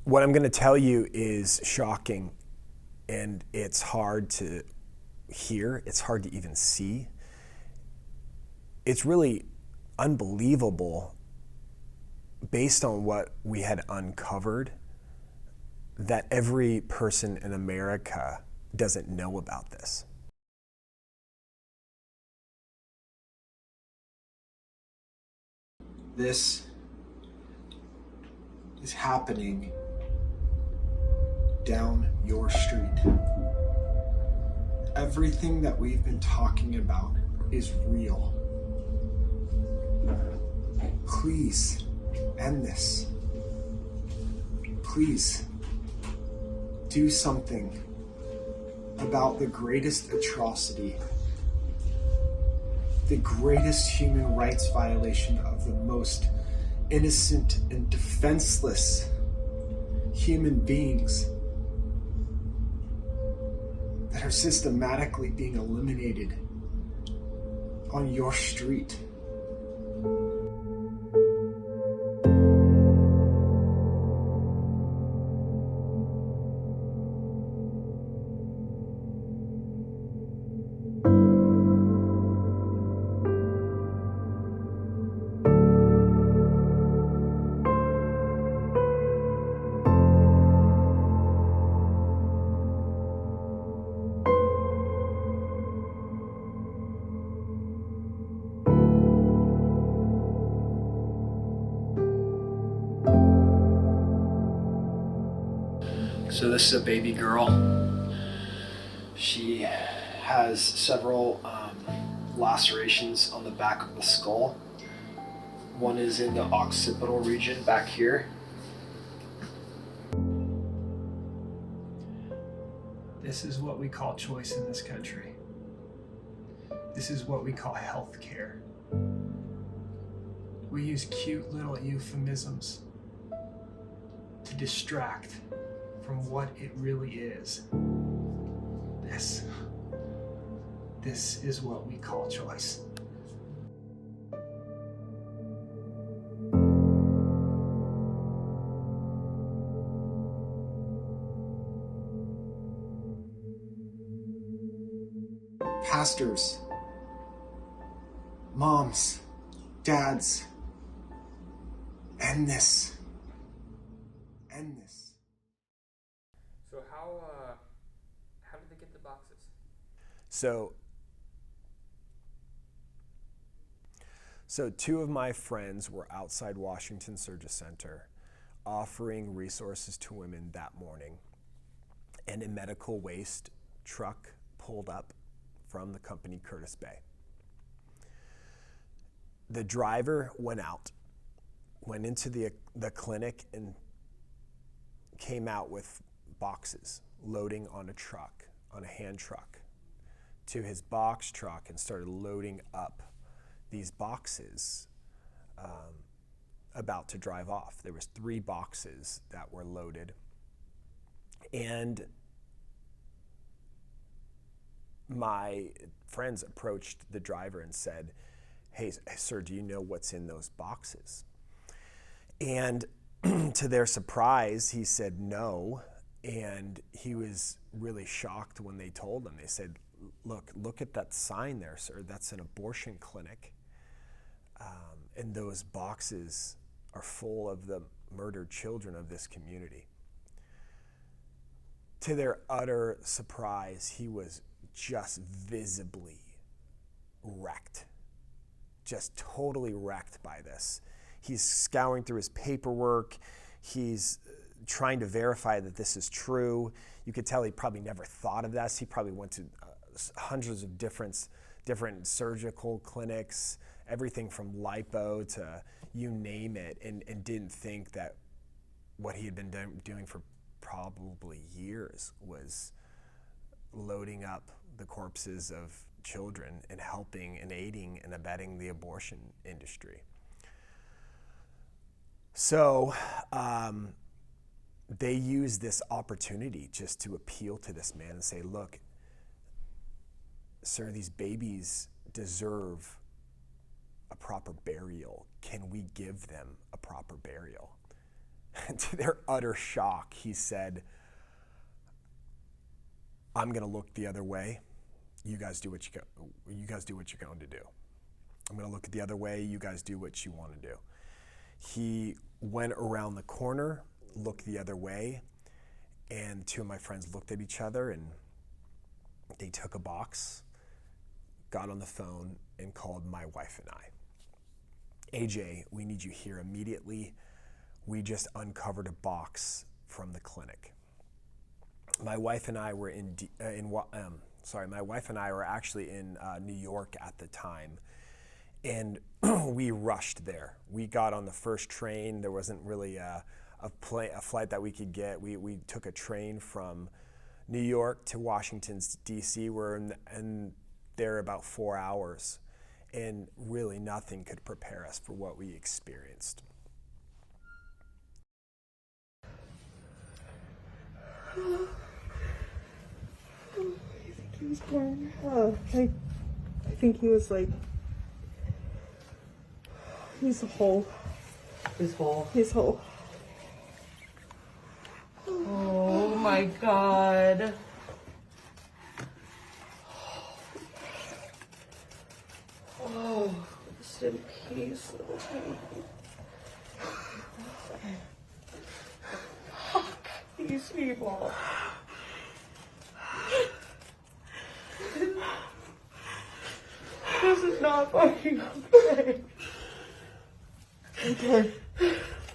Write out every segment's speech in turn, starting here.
What I'm going to tell you is shocking, and it's hard to hear. It's hard to even see. It's really unbelievable based on what we had uncovered that every person in America doesn't know about this. This is happening down your street. Everything that we've been talking about is real. Please end this. Please do something about the greatest atrocity, the greatest human rights violation of the most innocent and defenseless human beings that are systematically being eliminated on your street. So this is a baby girl. She has several lacerations on the back of the skull. One is in the occipital region back here. This is what we call choice in this country. This is what we call health care. We use cute little euphemisms to distract from what it really is. This is what we call choice. Pastors, moms, dads, end this. End this. So how did they get the boxes? So two of my friends were outside Washington Surgery Center offering resources to women that morning, and a medical waste truck pulled up from the company Curtis Bay. The driver went into the clinic and came out with boxes loading on a truck, on a hand truck, to his box truck, and started loading up these boxes about to drive off. There was 3 boxes that were loaded. And my friends approached the driver and said, "Hey, sir, do you know what's in those boxes?" And to their surprise, he said no. And he was really shocked when they told him. They said, look at that sign there, sir. That's an abortion clinic. And those boxes are full of the murdered children of this community. To their utter surprise, he was just visibly wrecked, just totally wrecked by this. He's scouring through his paperwork. He's trying to verify that this is true. You could tell he probably never thought of this. He probably went to hundreds of different surgical clinics, everything from lipo to you name it, and didn't think that what he had been doing for probably years was loading up the corpses of children and helping and aiding and abetting the abortion industry. So they used this opportunity just to appeal to this man and say, look, sir, these babies deserve a proper burial. Can we give them a proper burial? to their utter shock, he said, "I'm going to look the other way. You guys do what you're going to do. I'm going to look the other way. You guys do what you want to do." He went around the corner, looked the other way, and two of my friends looked at each other, and they took a box, got on the phone, and called my wife and I. "AJ, we need you here immediately. We just uncovered a box from the clinic." My wife and I were my wife and I were actually in New York at the time, and we rushed there. We got on the first train. There wasn't really a flight that we could get. We took a train from New York to Washington, D.C. We're in there about 4 hours, and really nothing could prepare us for what we experienced. He was born. I think he was like. He's whole. He's whole. He's whole. Oh my God. Oh, rest in peace, little baby. These people. This is not fucking okay. Okay.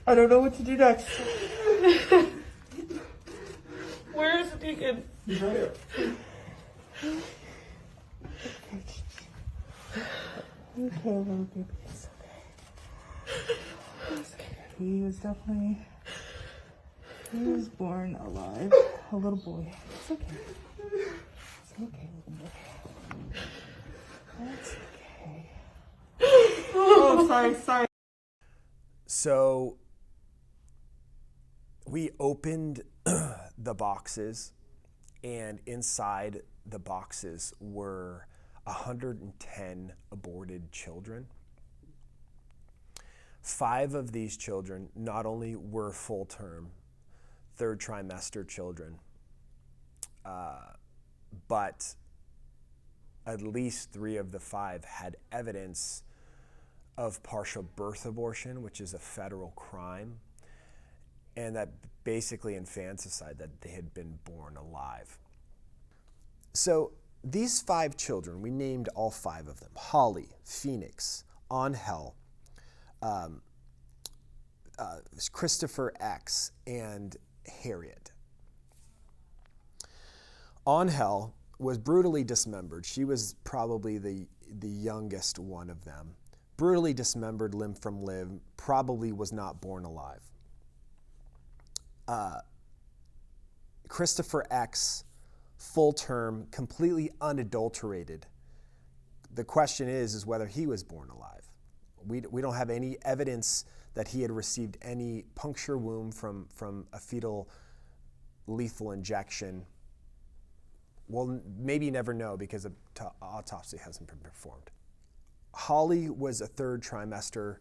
I don't know what to do next. Where is the deacon? He's right here. Okay, little baby. It's okay. It's okay. He was definitely. He was born alive. A little boy. It's okay. It's okay, little boy. That's okay. Oh, sorry. So we opened the boxes, and inside the boxes were 110 aborted children. 5 of these children not only were full-term, third trimester children, but at least 3 of the 5 had evidence of partial birth abortion, which is a federal crime, and that basically infanticide, that they had been born alive. So these 5 children, we named all 5 of them: Holly, Phoenix, Angel, Christopher X, and Harriet. Angel was brutally dismembered. She was probably the youngest one of them. Brutally dismembered limb from limb, probably was not born alive. Christopher X, full term, completely unadulterated. The question is whether he was born alive. We don't have any evidence that he had received any puncture wound from a fetal lethal injection. We'll maybe never know because an autopsy hasn't been performed. Holly was a third trimester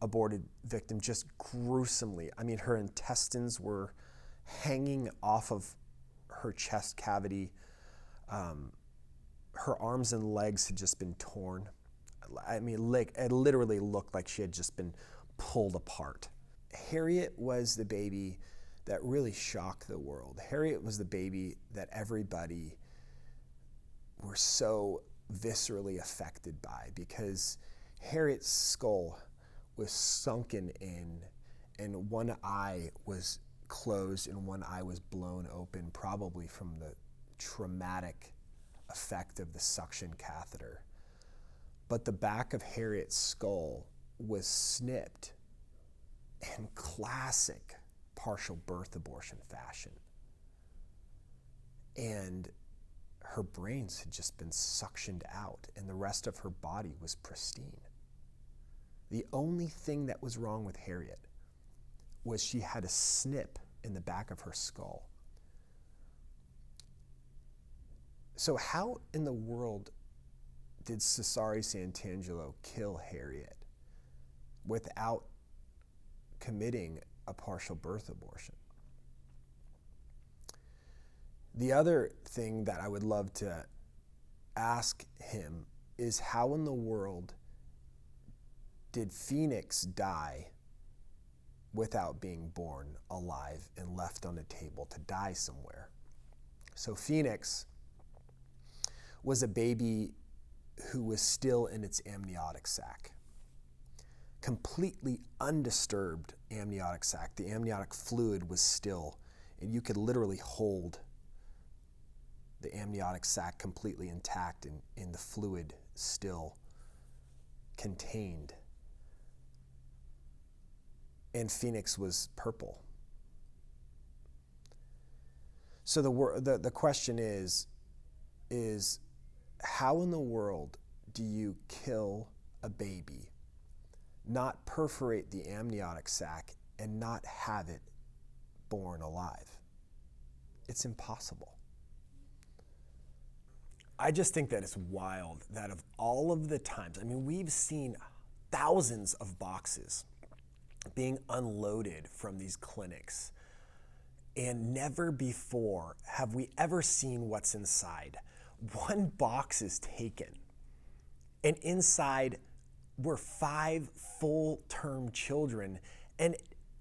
aborted victim, just gruesomely. I mean, her intestines were hanging off of her chest cavity. Her arms and legs had just been torn. I mean, it literally looked like she had just been pulled apart. Harriet was the baby that really shocked the world. Harriet was the baby that everybody were so viscerally affected by, because Harriet's skull was sunken in, and one eye was closed and one eye was blown open, probably from the traumatic effect of the suction catheter. But the back of Harriet's skull was snipped in classic partial birth abortion fashion. And her brains had just been suctioned out, and the rest of her body was pristine. The only thing that was wrong with Harriet was she had a snip in the back of her skull. So how in the world did Cesare Santangelo kill Harriet without committing a partial birth abortion. The other thing that I would love to ask him is, how in the world did Phoenix die without being born alive and left on a table to die somewhere? So Phoenix was a baby who was still in its amniotic sac. Completely undisturbed amniotic sac. The amniotic fluid was still, and you could literally hold the amniotic sac completely intact and in the fluid still contained. And Phoenix was purple. So the question is how in the world do you kill a baby, not perforate the amniotic sac, and not have it born alive? It's impossible. I just think that it's wild that of all of the times, I mean, we've seen thousands of boxes being unloaded from these clinics, and never before have we ever seen what's inside. One box is taken, and inside were 5 full-term children, and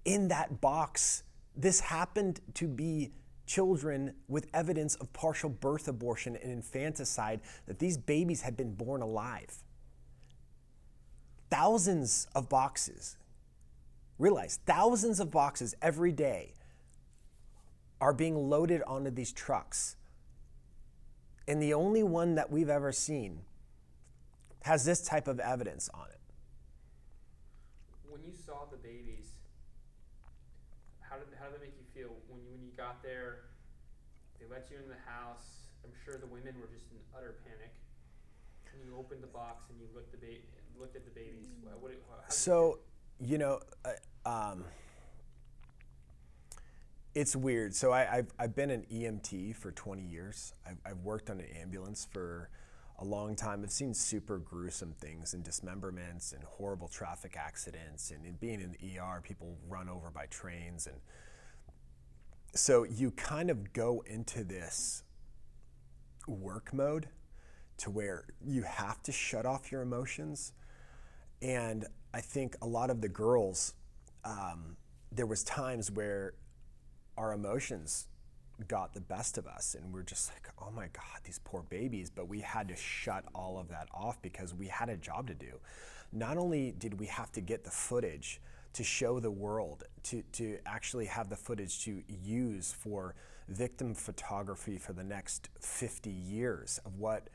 in that box, this happened to be children with evidence of partial birth abortion and infanticide, that these babies had been born alive. Thousands of boxes. Realize, thousands of boxes every day are being loaded onto these trucks. And the only one that we've ever seen has this type of evidence on it. When you saw the babies, how did that make you feel when you got there? They let you in the house. I'm sure the women were just in utter panic. And you opened the box and you looked at the babies. So, you know, it's weird. So I've been an EMT for 20 years. I've worked on an ambulance for a long time. I've seen super gruesome things and dismemberments and horrible traffic accidents, and in being in the ER, people run over by trains. And so you kind of go into this work mode to where you have to shut off your emotions. And I think a lot of the girls, there was times where our emotions got the best of us, and we're just like, oh my God, these poor babies. But we had to shut all of that off because we had a job to do. Not only did we have to get the footage to show the world, to actually have the footage to use for victim photography for the next 50 years of what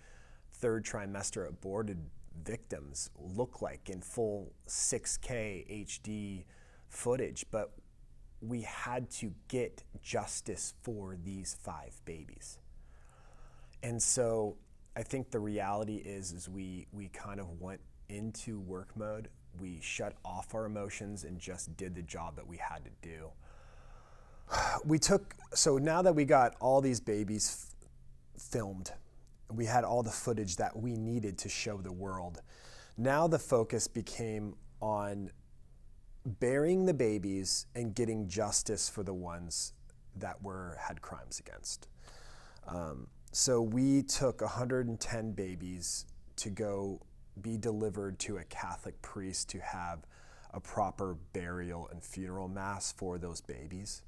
third trimester aborted victims look like in full 6K HD footage, but we had to get justice for these 5 babies. And so I think the reality is we kind of went into work mode. We shut off our emotions and just did the job that we had to do. So now that we got all these babies filmed, we had all the footage that we needed to show the world. Now the focus became on burying the babies and getting justice for the ones that had crimes against. So we took 110 babies to go be delivered to a Catholic priest to have a proper burial and funeral mass for those babies.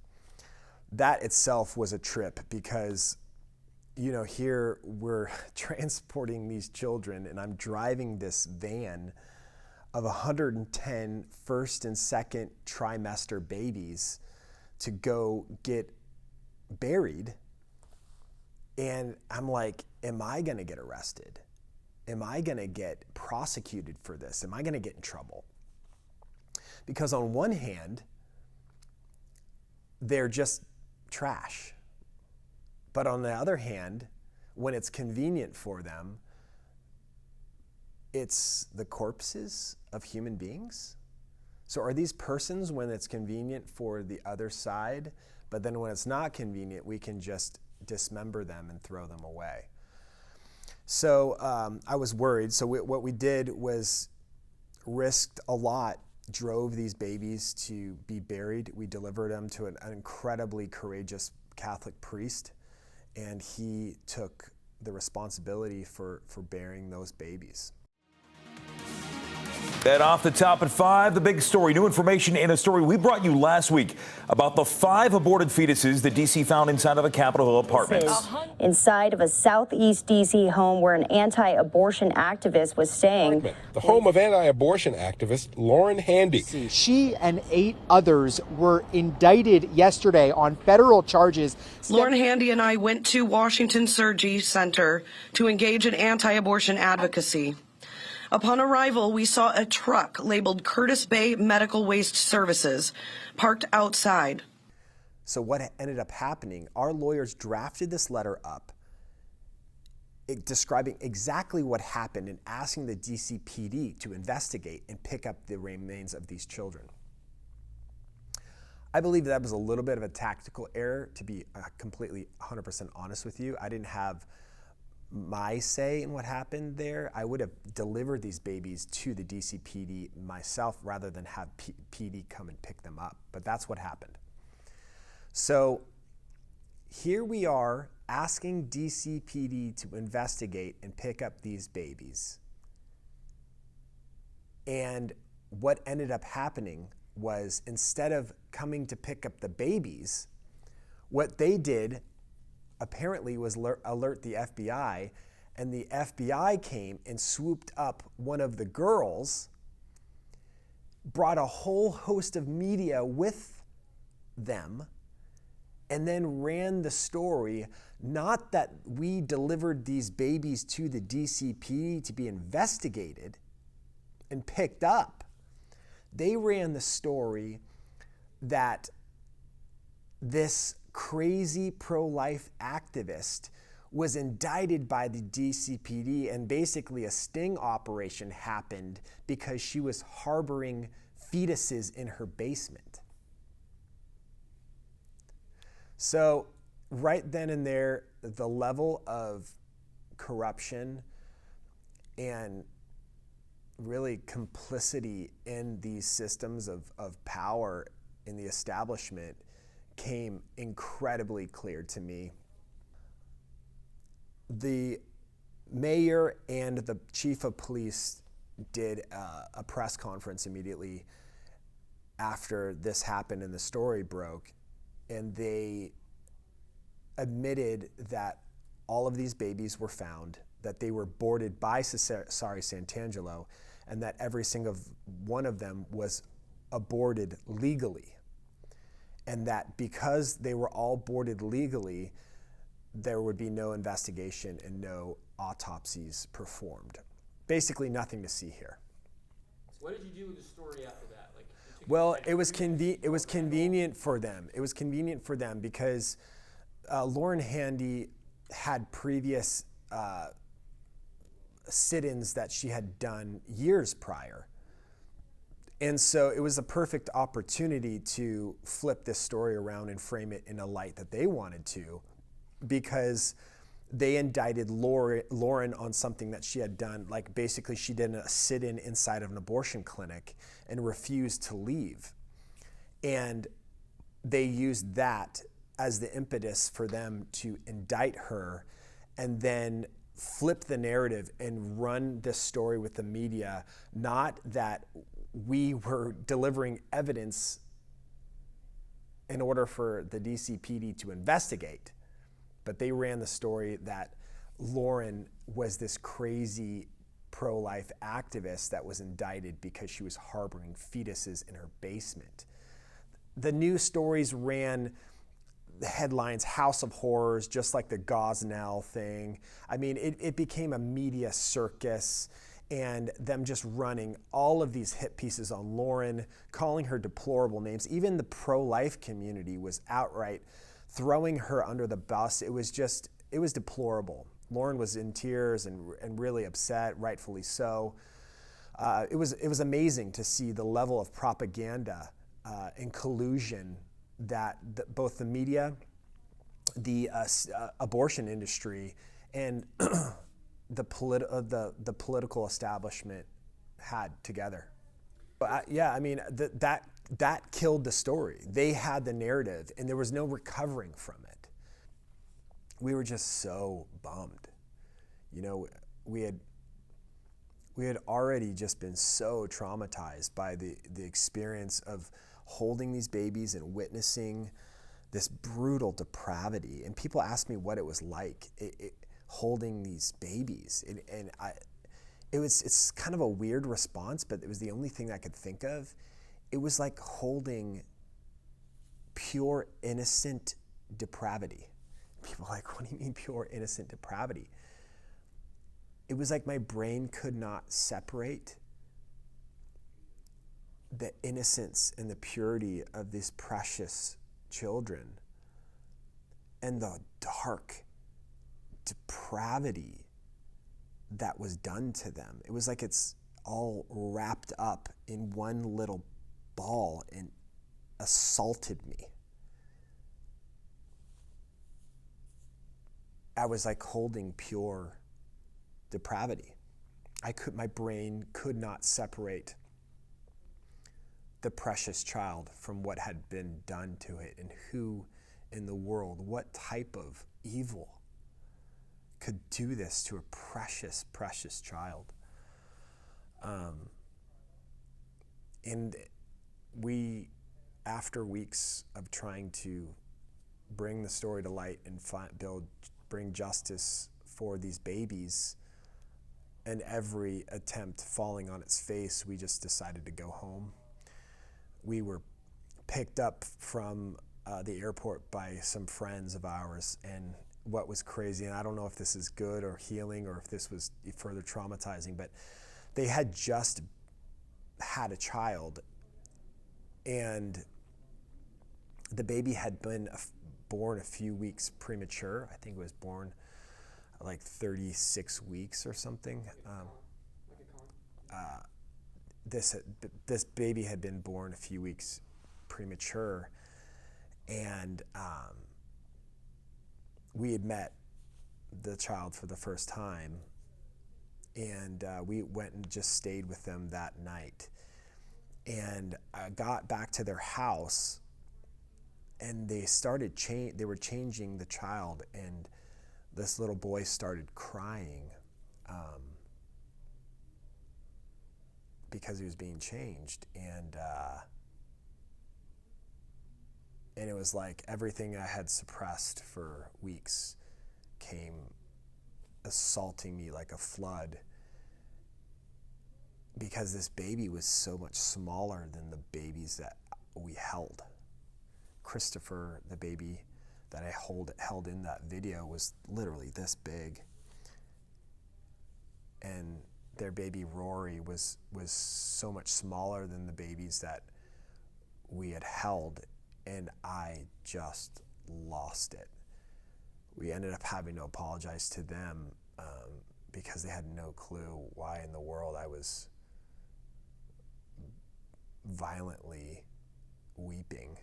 That itself was a trip because, you know, here we're transporting these children, and I'm driving this van of 110 first and second trimester babies to go get buried. And I'm like, am I gonna get arrested? Am I gonna get prosecuted for this? Am I gonna get in trouble? Because on one hand, they're just trash. But on the other hand, when it's convenient for them, it's the corpses of human beings. So are these persons when it's convenient for the other side, but then when it's not convenient, we can just dismember them and throw them away? So I was worried. So what we did was risked a lot drove these babies to be buried. We delivered them to an incredibly courageous Catholic priest, and he took the responsibility for burying those babies. And off the top at 5, the big story. New information in a story we brought you last week about the 5 aborted fetuses that D.C. found inside of a Capitol Hill apartment. Inside of a southeast D.C. home where an anti-abortion activist was staying. The home of anti-abortion activist Lauren Handy. She and 8 others were indicted yesterday on federal charges. Lauren Handy and I went to Washington Surgery Center to engage in anti-abortion advocacy. Upon arrival, we saw a truck labeled Curtis Bay Medical Waste Services parked outside. So what ended up happening, our lawyers drafted this letter up describing exactly what happened and asking the DCPD to investigate and pick up the remains of these children. I believe that was a little bit of a tactical error, to be completely 100% honest with you. I didn't have my say in what happened there. I would have delivered these babies to the DCPD myself rather than have PD come and pick them up, but that's what happened. So here we are asking DCPD to investigate and pick up these babies. And what ended up happening was, instead of coming to pick up the babies, what they did apparently was alert the FBI, and the FBI came and swooped up one of the girls, brought a whole host of media with them, and then ran the story, not that we delivered these babies to the DCPD to be investigated and picked up. They ran the story that this crazy pro-life activist was indicted by the DCPD, and basically a sting operation happened because she was harboring fetuses in her basement. So right then and there, the level of corruption and really complicity in these systems of power in the establishment came incredibly clear to me. The mayor and the chief of police did a press conference immediately after this happened and the story broke, and they admitted that all of these babies were found, that they were boarded by Sari Santangelo, and that every single one of them was aborted legally. And that because they were all boarded legally, there would be no investigation and no autopsies performed. Basically nothing to see here. So what did you do with the story after that? Well, it was convenient for them. It was convenient for them because Lauren Handy had previous sit-ins that she had done years prior. And so it was a perfect opportunity to flip this story around and frame it in a light that they wanted to, because they indicted Lauren on something that she had done. Like, basically she did a sit-in inside of an abortion clinic and refused to leave. And they used that as the impetus for them to indict her and then flip the narrative and run this story with the media. Not that we were delivering evidence in order for the DCPD to investigate, but they ran the story that Lauren was this crazy pro-life activist that was indicted because she was harboring fetuses in her basement. The news stories ran the headlines, House of Horrors, just like the Gosnell thing. I mean, it became a media circus, and them just running all of these hit pieces on Lauren, calling her deplorable names. Even the pro-life community was outright throwing her under the bus. It was deplorable. Lauren was in tears and really upset, rightfully so. It was amazing to see the level of propaganda and collusion that both the media, the abortion industry, and the political establishment had together. Yeah, I mean, that killed the story. They had the narrative, and there was no recovering from it. We were just so bummed. You know, we had already just been so traumatized by the experience of holding these babies and witnessing this brutal depravity. And people asked me what it was like holding these babies, and it's kind of a weird response, but it was the only thing I could think of. It was like holding pure, innocent depravity. People are like, what do you mean pure, innocent depravity? It was like my brain could not separate the innocence and the purity of these precious children and the dark depravity that was done to them. It was like it's all wrapped up in one little ball and assaulted me. I was like holding pure depravity. My brain could not separate the precious child from what had been done to it, and who in the world, what type of evil could do this to a precious, precious child. And we, after weeks of trying to bring the story to light and bring justice for these babies, and every attempt falling on its face, we just decided to go home. We were picked up from the airport by some friends of ours, and what was crazy, and I don't know if this is good or healing or if this was further traumatizing, but they had just had a child, and the baby had been born a few weeks premature. I think it was born like 36 weeks or something. This baby had been born a few weeks premature, and we had met the child for the first time, and we went and just stayed with them that night. And I got back to their house, and they were changing the child, and this little boy started crying because he was being changed, and it was like everything I had suppressed for weeks came assaulting me like a flood, because this baby was so much smaller than the babies that we held. Christopher, the baby that I held in that video, was literally this big, and their baby Rory was so much smaller than the babies that we had held, and I just lost it. We ended up having to apologize to them because they had no clue why in the world I was violently weeping.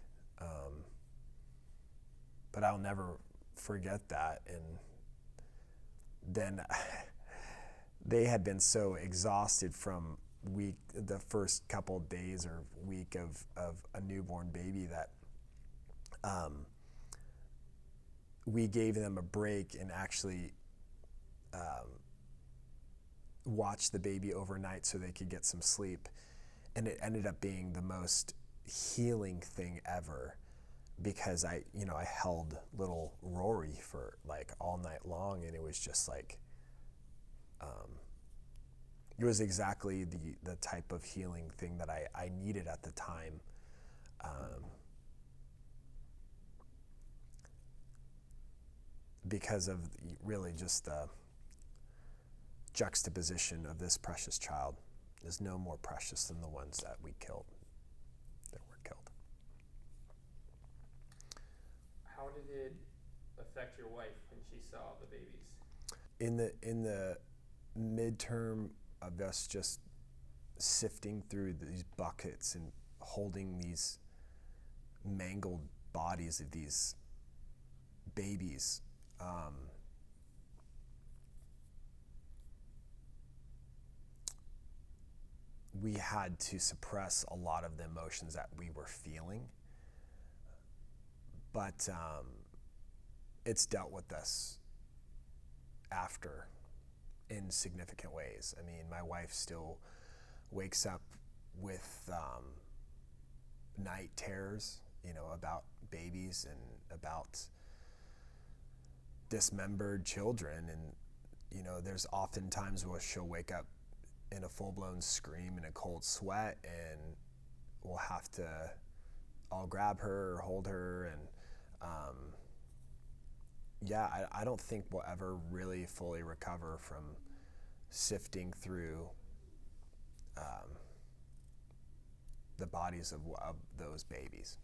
But I'll never forget that. And then they had been so exhausted from the first couple of days or week of a newborn baby that we gave them a break and actually watched the baby overnight so they could get some sleep. And it ended up being the most healing thing ever, because I held little Rory for like all night long, and it was just like, it was exactly the type of healing thing that I needed at the time. Because of really just the juxtaposition of this precious child is no more precious than the ones that we killed, that were killed. How did it affect your wife when she saw the babies? In the midterm of us just sifting through these buckets and holding these mangled bodies of these babies, we had to suppress a lot of the emotions that we were feeling. But it's dealt with us after in significant ways. I mean, my wife still wakes up with night terrors, about babies and about dismembered children. And, there's often times where she'll wake up in a full-blown scream and a cold sweat, and we'll have to all grab her or hold her. And I don't think we'll ever really fully recover from sifting through the bodies of those babies.